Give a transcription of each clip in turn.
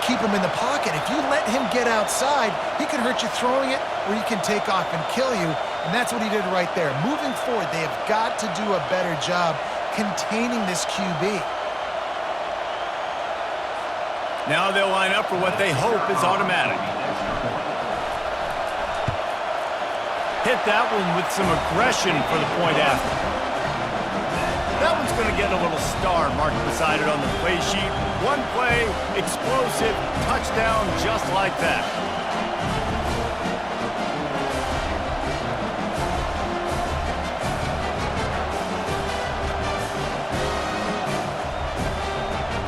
keep him in the pocket. If you let him get outside, he can hurt you throwing it, or he can take off and kill you, and that's what he did right there. Moving forward, they have got to do a better job containing this QB. Now they'll line up for what they hope is automatic. Hit that one with some aggression for the point after. That one's going to get a little star marked beside it on the play sheet. One play, explosive, touchdown just like that.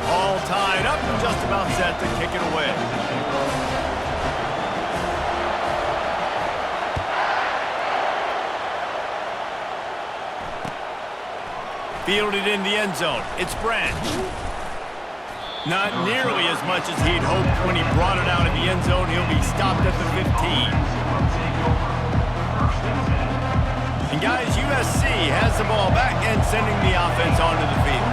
All tied up and just about set to kick it away. Fielded in the end zone. It's Branch. Not nearly as much as he'd hoped when he brought it out in the end zone. He'll be stopped at the 15. And guys, USC has the ball back and sending the offense onto the field.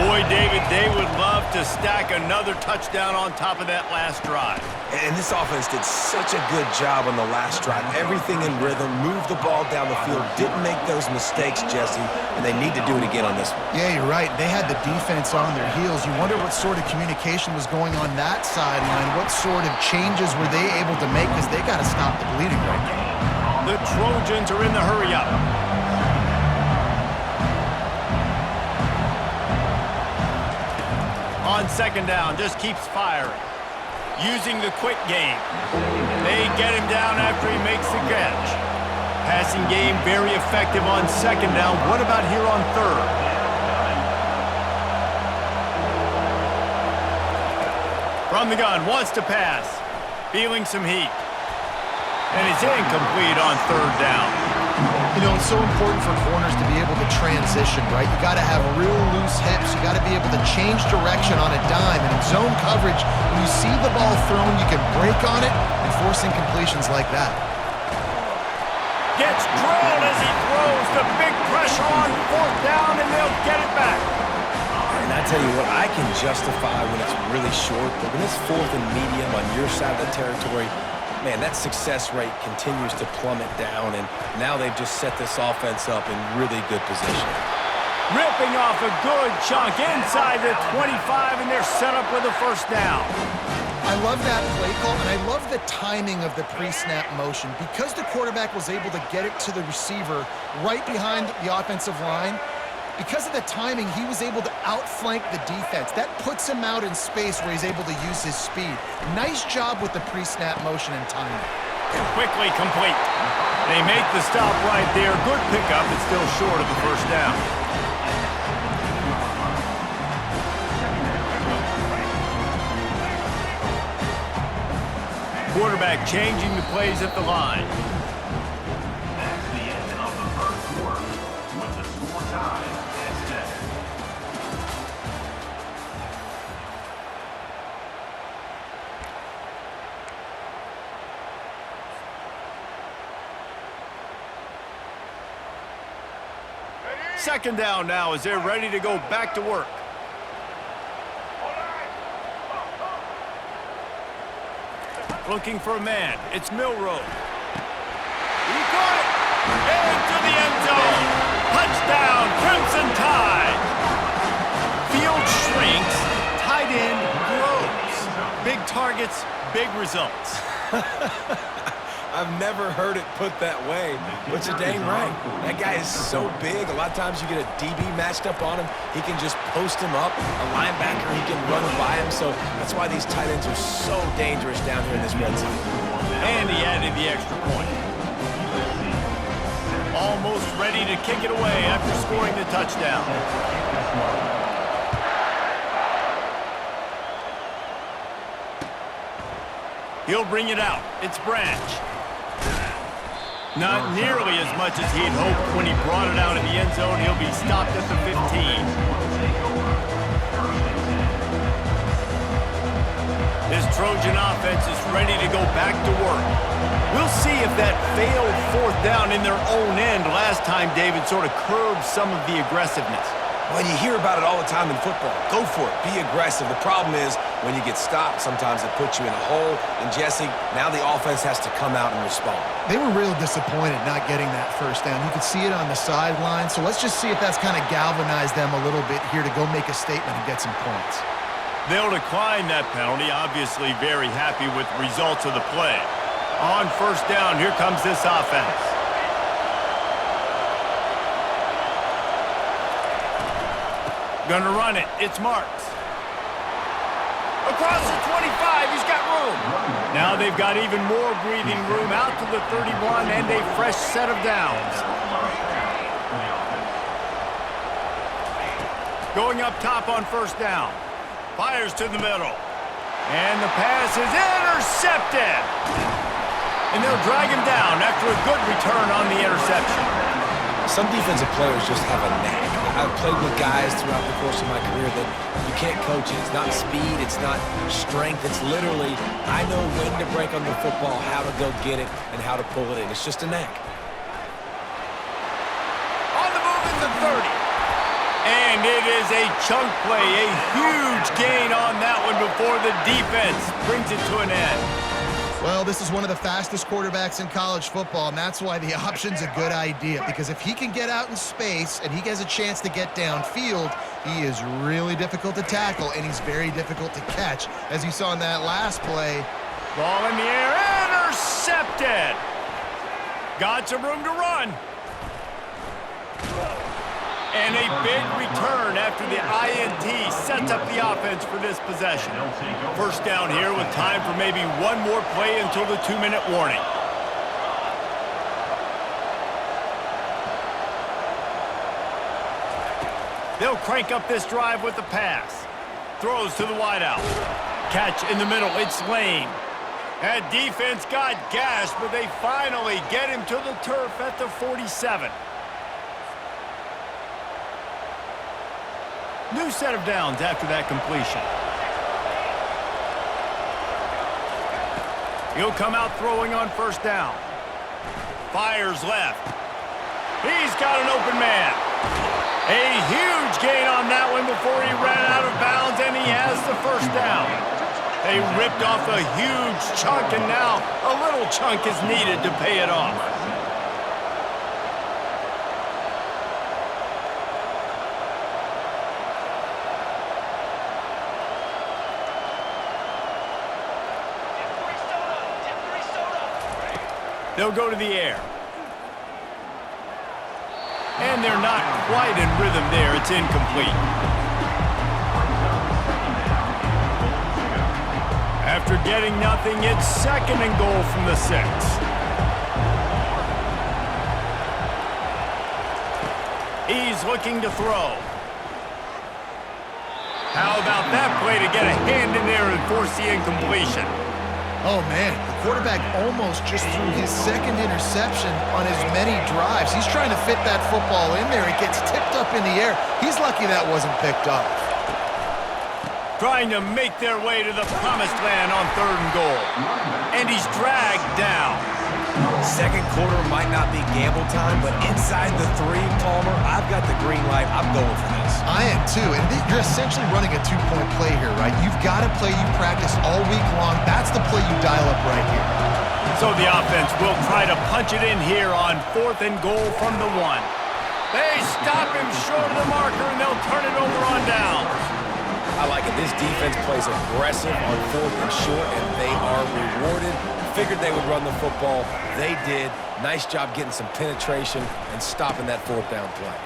Boy, David, they would love to stack another touchdown on top of that last drive. And this offense did such a good job on the last drive. Everything in rhythm, moved the ball down the field, didn't make those mistakes, Jesse, and they need to do it again on this one. Yeah, you're right. They had the defense on their heels. You wonder what sort of communication was going on that sideline. What sort of changes were they able to make, because they got to stop the bleeding right now. The Trojans are in the hurry-up. On second down, just keeps firing. Using the quick game. They get him down after he makes the catch. Passing game very effective on second down. What about here on third? From the gun, wants to pass. Feeling some heat. And it's incomplete on third down. You know, it's so important for corners to be able to transition, right? You got to have real loose hips. You got to be able to change direction on a dime. And in zone coverage, when you see the ball thrown, you can break on it and force incompletions like that. Gets drilled as he throws. The big pressure on fourth down, and they'll get it back. And I tell you what, I can justify when it's really short, but when it's fourth and medium on your side of the territory, man, that success rate continues to plummet down, and now they've just set this offense up in really good position. Ripping off a good chunk inside the 25, and they're set up with a first down. I love that play call, and I love the timing of the pre-snap motion. Because the quarterback was able to get it to the receiver right behind the offensive line, because of the timing, he was able to outflank the defense. That puts him out in space where he's able to use his speed. Nice job with the pre-snap motion and timing. Quickly complete. They make the stop right there. Good pickup, but still short of the first down. Quarterback changing the plays at the line. That's the end of the first quarter with the score tied at 7. Second down now as they're ready to go back to work. Looking for a man. It's Milroe. He got it! Into the end zone! Touchdown, Crimson Tide! Field shrinks, tight end grows. Big targets, big results. I've never heard it put that way, but you're dang right. That guy is so big. A lot of times you get a DB matched up on him. He can just post him up. A linebacker, he can run by him. So that's why these tight ends are so dangerous down here in this red zone. And he added the extra point. Almost ready to kick it away after scoring the touchdown. He'll bring it out. It's Branch. Not nearly as much as he'd hoped when he brought it out in the end zone. He'll be stopped at the 15. This Trojan offense is ready to go back to work. We'll see if that failed fourth down in their own end last time, David, sort of curbed some of the aggressiveness. Well, you hear about it all the time in football. Go for it. Be aggressive. The problem is when you get stopped, sometimes it puts you in a hole. And Jesse, now the offense has to come out and respond. They were real disappointed not getting that first down. You could see it on the sideline. So let's just see if that's kind of galvanized them a little bit here to go make a statement and get some points. They'll decline that penalty, obviously very happy with the results of the play. On first down, here comes this offense. Gonna run it. It's Marks. Across the 25, he's got room. Now they've got even more breathing room out to the 31 and a fresh set of downs. Going up top on first down. Fires to the middle. And the pass is intercepted. And they'll drag him down after a good return on the interception. Some defensive players just have a knack. I've played with guys throughout the course of my career that you can't coach it. It's not speed, it's not strength. It's literally, I know when to break on the football, how to go get it, and how to pull it in. It's just a knack. On the move is the 30. And it is a chunk play, a huge gain on that one before the defense brings it to an end. Well, this is one of the fastest quarterbacks in college football, and that's why the option's a good idea, because if he can get out in space and he has a chance to get downfield, he is really difficult to tackle, and he's very difficult to catch, as you saw in that last play. Ball in the air, intercepted. Got some room to run. And a big return after the INT sets up the offense for this possession. First down here with time for maybe one more play until the 2-minute warning. They'll crank up this drive with the pass. Throws to the wideout. Catch in the middle, it's Lane. That defense got gashed, but they finally get him to the turf at the 47. New set of downs after that completion. He'll come out throwing on first down. Fires left. He's got an open man. A huge gain on that one before he ran out of bounds, and he has the first down. They ripped off a huge chunk, and now a little chunk is needed to pay it off. They'll go to the air. And they're not quite in rhythm there. It's incomplete. After getting nothing, it's 2nd and goal from the 6. He's looking to throw. How about that play to get a hand in there and force the incompletion? Oh, man, the quarterback almost just threw his 2nd interception on as many drives. He's trying to fit that football in there. It gets tipped up in the air. He's lucky that wasn't picked off. Trying to make their way to the promised land on 3rd and goal. And he's dragged down. Second quarter might not be gamble time, but inside the 3, Palmer, I've got the green light. I'm going for this. I am too, and you're essentially running a 2-point play here, right? You've got a play you practice all week long. That's the play you dial up right here. So the offense will try to punch it in here on 4th and goal from the 1. They stop him short of the marker, and they'll turn it over on downs. I like it. This defense plays aggressive on 4th and short, and they are rewarded. Figured they would run the football. They did. Nice job getting some penetration and stopping that 4th down play.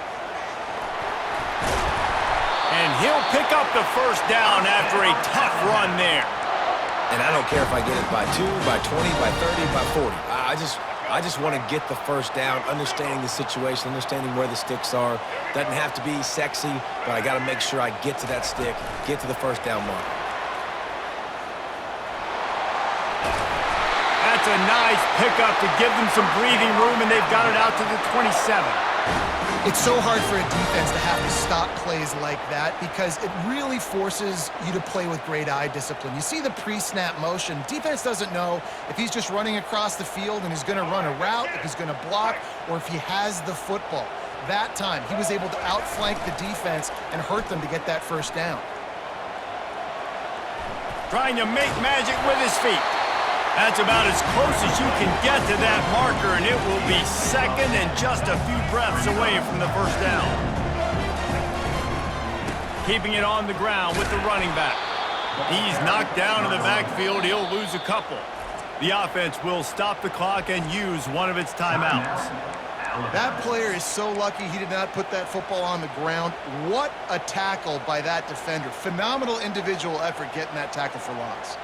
And he'll pick up the first down after a tough run there. And I don't care if I get it by 2, by 20, by 30, by 40. I just want to get the first down, understanding the situation, understanding where the sticks are. Doesn't have to be sexy, but I got to make sure I get to that stick, get to the first down mark. That's a nice pickup to give them some breathing room, and they've got it out to the 27. It's so hard for a defense to have to stop plays like that because it really forces you to play with great eye discipline. You see the pre-snap motion. Defense doesn't know if he's just running across the field and he's going to run a route, if he's going to block, or if he has the football. That time, he was able to outflank the defense and hurt them to get that first down. trying to make magic with his feet. That's about as close as you can get to that marker, and it will be second and just a few breaths away from the first down. Keeping it on the ground with the running back. He's knocked down in the backfield. He'll lose a couple. The offense will stop the clock and use one of its timeouts. That player is so lucky he did not put that football on the ground. What a tackle by that defender. Phenomenal individual effort getting that tackle for loss.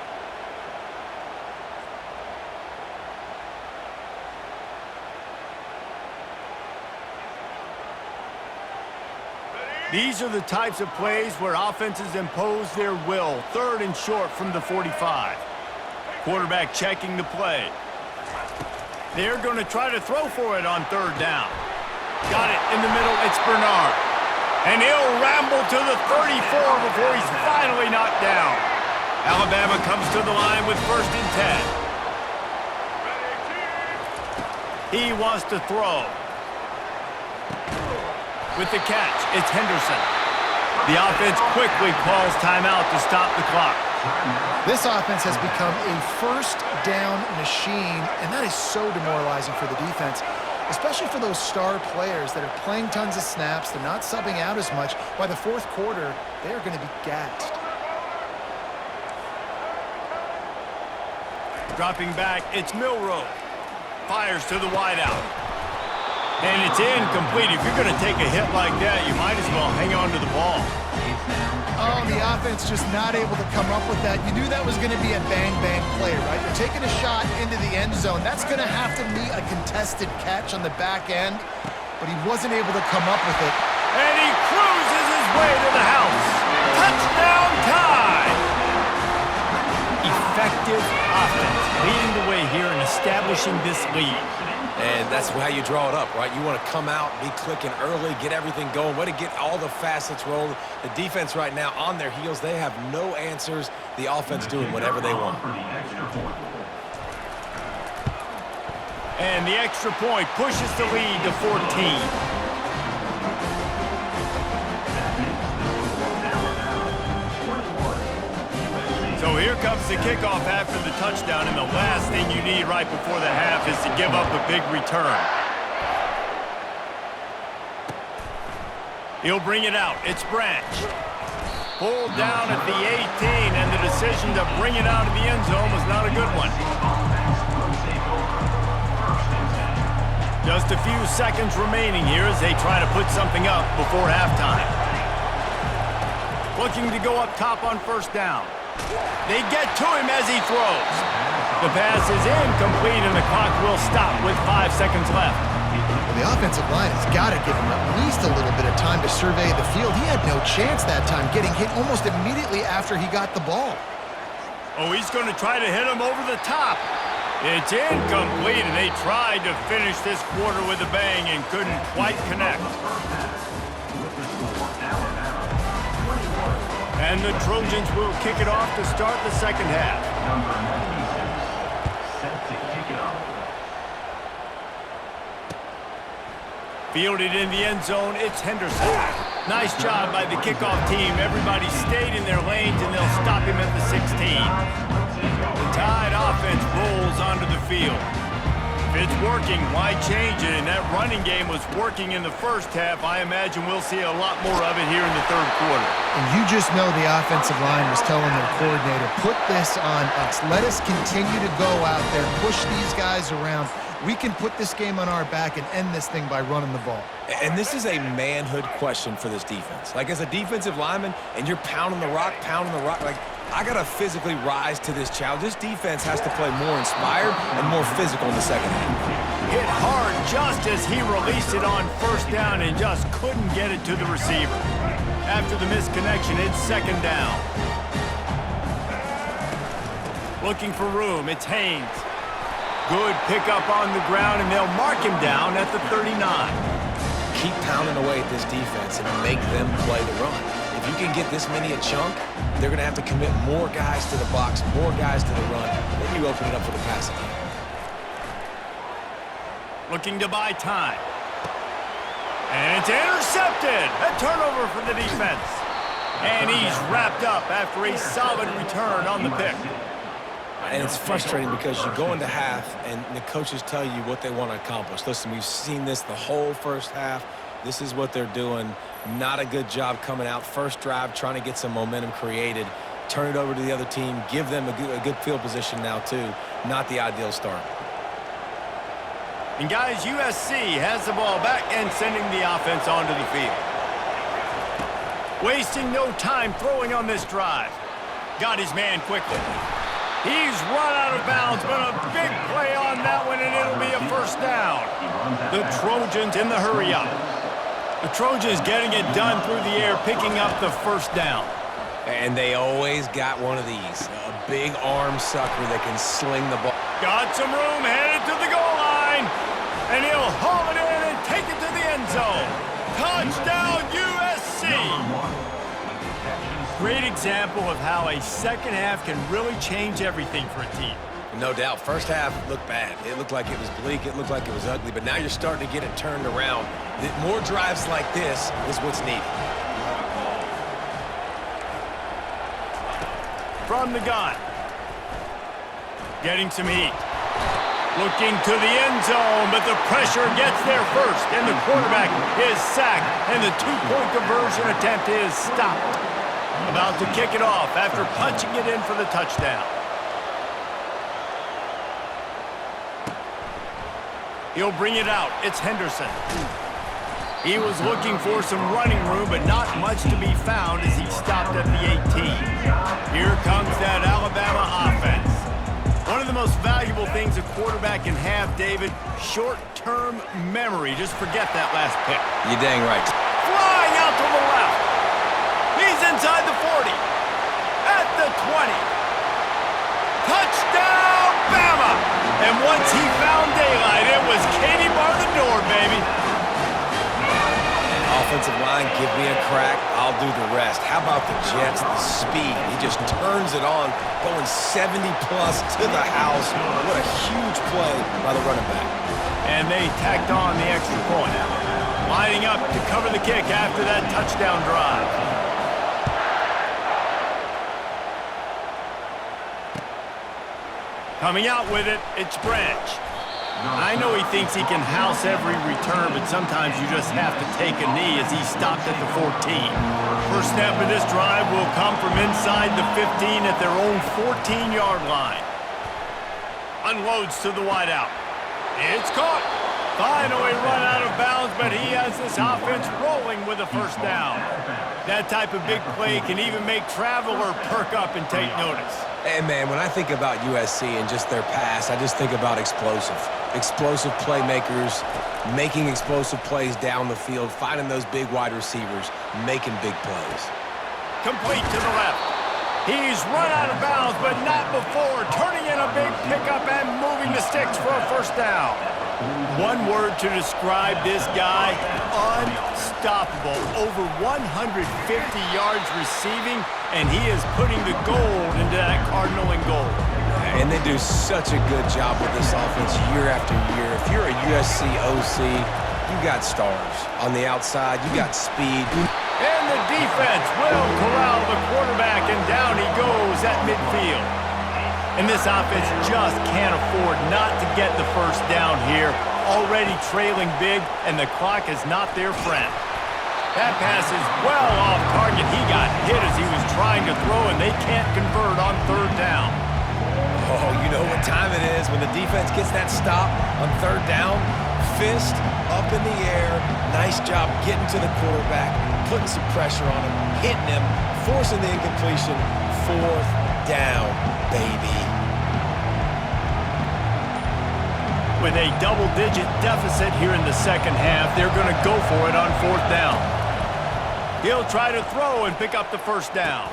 These are the types of plays where offenses impose their will. Third and short from the 45. Quarterback checking the play. They're going to try to throw for it on third down. Got it in the middle. It's Bernard. And he'll ramble to the 34 before he's finally knocked down. Alabama comes to the line with 1st and 10. He wants to throw. With the catch, it's Henderson. The offense quickly calls timeout to stop the clock. This offense has become a first down machine, and that is so demoralizing for the defense, especially for those star players that are playing tons of snaps. They're not subbing out as much. By the fourth quarter, they are going to be gassed. Dropping back, it's Milroe. Fires to the wideout. And it's incomplete. If you're going to take a hit like that, you might as well hang on to the ball. Oh, the offense just not able to come up with that. You knew that was going to be a bang-bang play, right? They're taking a shot into the end zone. That's going to have to be a contested catch on the back end, but he wasn't able to come up with it. And he cruises his way to the house. Touchdown time! Effective offense leading the way here in establishing this lead. And that's how you draw it up, right? You want to come out, be clicking early, get everything going, way to get all the facets rolling. The defense right now on their heels, they have no answers. The offense doing whatever they want. And the extra point pushes the lead to 14. So here comes the kickoff after the touchdown, and the last thing you need right before the half is to give up a big return. He'll bring it out. It's Branch. Pulled down at the 18, and the decision to bring it out of the end zone was not a good one. Just a few seconds remaining here as they try to put something up before halftime. Looking to go up top on first down. They get to him as he throws. The pass is incomplete, and the clock will stop with 5 seconds left. Well, the offensive line has got to give him at least a little bit of time to survey the field. He had no chance that time, getting hit almost immediately after he got the ball. Oh, he's going to try to hit him over the top. It's incomplete, and they tried to finish this quarter with a bang and couldn't quite connect. And the Trojans will kick it off to start the second half. Fielded in the end zone, it's Henderson. Nice job by the kickoff team. Everybody stayed in their lanes, and they'll stop him at the 16. The Tide offense rolls onto the field. If it's working, why change it? And that running game was working in the first half. I imagine we'll see a lot more of it here in the third quarter. And you just know the offensive line was telling their coordinator, put this on us. Let us continue to go out there, push these guys around. We can put this game on our back and end this thing by running the ball. And this is a manhood question for this defense. Like, as a defensive lineman, and you're pounding the rock, like, I got to physically rise to this challenge. This defense has to play more inspired and more physical in the second half. Hit hard just as he released it on first down and just couldn't get it to the receiver. After the misconnection, it's second down. Looking for room, it's Haynes. Good pickup on the ground, and they'll mark him down at the 39. Keep pounding away at this defense and make them play the run. If you can get this many a chunk, they're going to have to commit more guys to the box, more guys to the run. Then you open it up for the passing game. Looking to buy time. And it's intercepted. A turnover for the defense. And he's wrapped up after a solid return on the pick. And it's frustrating because you go into half and the coaches tell you what they want to accomplish. Listen, we've seen this the whole first half. This is what they're doing. Not a good job coming out. First drive, trying to get some momentum created. Turn it over to the other team. Give them a good field position now, too. Not the ideal start. And guys, USC has the ball back and sending the offense onto the field. Wasting no time throwing on this drive. Got his man quickly. He's run out of bounds, but a big play on that one, and it'll be a first down. The Trojans in the hurry up. The Trojans getting it done through the air, picking up the first down. And they always got one of these. A big arm sucker that can sling the ball. Got some room, headed to the goal line. And he'll haul it in and take it to the end zone. Touchdown, USC! Great example of how a second half can really change everything for a team. No doubt. First half looked bad. It looked like it was bleak. It looked like it was ugly. But now you're starting to get it turned around. More drives like this is what's needed. From the gun. Getting some heat. Looking to the end zone, but the pressure gets there first, and the quarterback is sacked, and the two-point conversion attempt is stopped. About to kick it off after punching it in for the touchdown. He'll bring it out. It's Henderson. He was looking for some running room, but not much to be found as he stopped at the 18. Here comes that Alabama offense. One of the most valuable things a quarterback can have, David, short-term memory. Just forget that last pick. You're dang right. Flying out to the left. He's inside the 40. At the 20. Touchdown, Bama! And once he found daylight, it was Katie bar the door, baby. Offensive line, give me a crack, I'll do the rest. How about the Jets, the speed? He just turns it on, going 70-plus to the house. What a huge play by the running back. And they tacked on the extra point. Lining up to cover the kick after that touchdown drive. Coming out with it, it's Branch. I know he thinks he can house every return, but sometimes you just have to take a knee as he stopped at the 14. First snap of this drive will come from inside the 15 at their own 14-yard line. Unloads to the wideout. It's caught. Finally run out of bounds, but he has this offense rolling with a first down. That type of big play can even make Traveler perk up and take notice. And, man, when I think about USC and just their pass, I just think about explosive. Explosive playmakers, making explosive plays down the field, finding those big wide receivers, making big plays. Complete to the left. He's run out of bounds, but not before turning in a big pickup and moving the sticks for a first down. One word to describe this guy, unstoppable. Over 150 yards receiving, and he is putting the gold into that Cardinal and gold. And they do such a good job with this offense year after year. If you're a USC OC, you got stars. On the outside, you got speed. And the defense will corral the quarterback, and down he goes at midfield. And this offense just can't afford not to get the first down here. Already trailing big, and the clock is not their friend. That pass is well off target. He got hit as he was trying to throw, and they can't convert on third down. Oh, you know what time it is when the defense gets that stop on third down. Fist up in the air. Nice job getting to the quarterback, putting some pressure on him, hitting him, forcing the incompletion. Fourth down, baby. With a double-digit deficit here in the second half, they're going to go for it on fourth down. He'll try to throw and pick up the first down.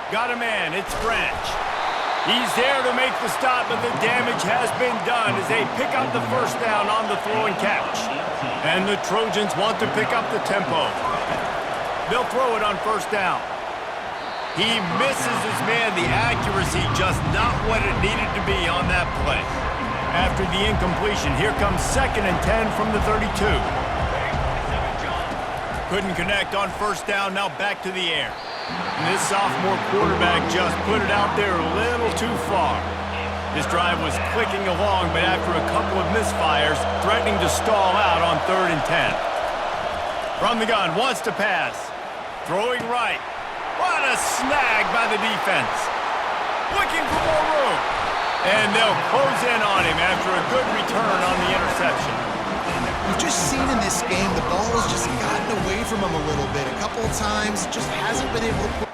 Got a man, it's Branch. He's there to make the stop, but the damage has been done as they pick up the first down on the throw and catch. And the Trojans want to pick up the tempo. They'll throw it on first down. He misses his man, the accuracy just not what it needed to be on that play. After the incompletion, here comes 2nd and 10 from the 32. Couldn't connect on first down, now back to the air. And this sophomore quarterback just put it out there a little too far. His drive was clicking along, but after a couple of misfires, threatening to stall out on 3rd and 10. From the gun, wants to pass. Throwing right. What a snag by the defense. Looking for more room. And they'll close in on him after a good return on the interception. We've just seen in this game the ball has just gotten away from him a little bit. A couple of times, just hasn't been able to put